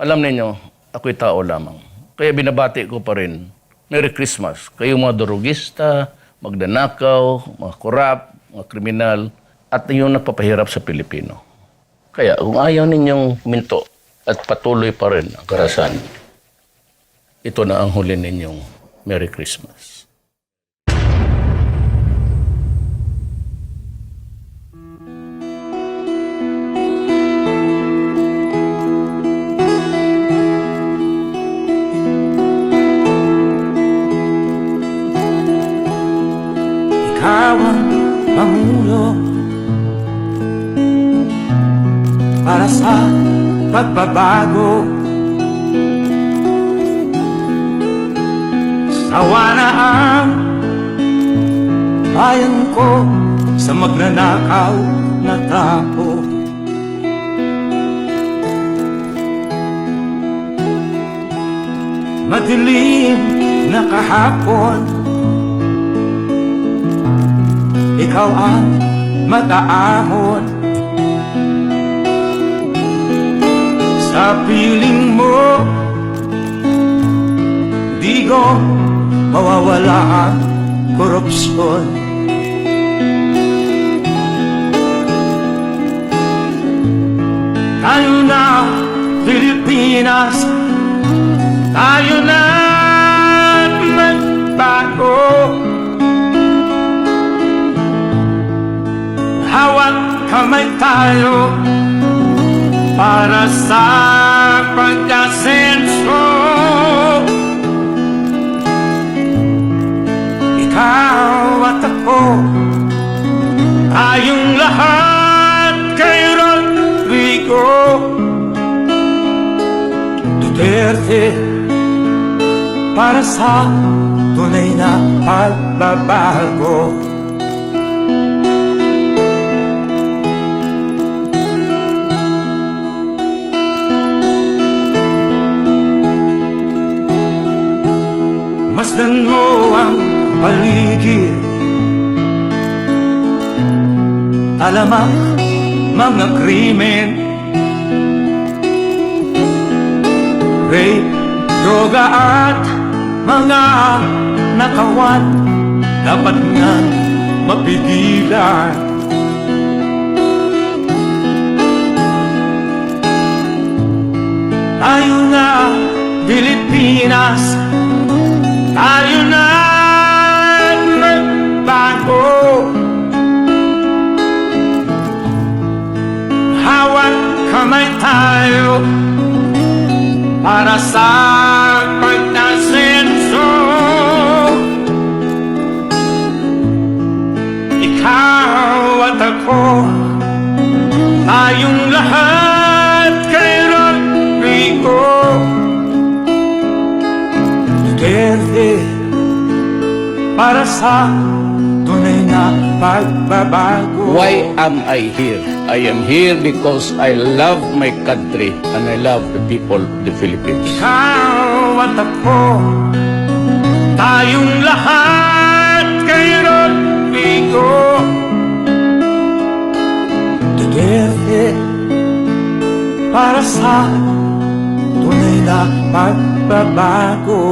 Alam ninyo, ako'y tao lamang. Kaya binabati ko pa rin, Merry Christmas. Kayong mga durugista, magdanakaw, mga korap, mga kriminal, at yung nagpapahirap sa Pilipino. Kaya kung ayaw ninyong minto at patuloy pa rin ang karahasan, ito na ang huli ninyong Merry Christmas. Ikaw ang pangulo para sa pagbabago. Sawa na ang bayan ko sa magnanakaw na tao. Madilim na kahapon, ikaw ang mataahon. Sa piling mo, di ko mawawala ang korupsyon. Tayo na, Pilipinas, tayo na magbago. Hawak kamay tayo para sa pag-asenso. Ikaw at ako, tayong lahat kay Rodrigo Duterte, para sa tunay na pagbabago. Masdan mo ang paligid, talamak mga krimen, rape, droga at mga nakawan, dapat nga mapigilan. Tayo na, Pilipinas, tayo na magbago. Hawak kamay tayo para sa pag-asenso. Ikaw at ako, tayong lahat kay Rodrigo Duterte, para sa tunay na pagbabago. Why am I here? I am here because I love my country and I love the people of the Philippines. Ikaw at ako, tayong lahat kay Rodrigo Duterte, para sa tunay na pagbabago.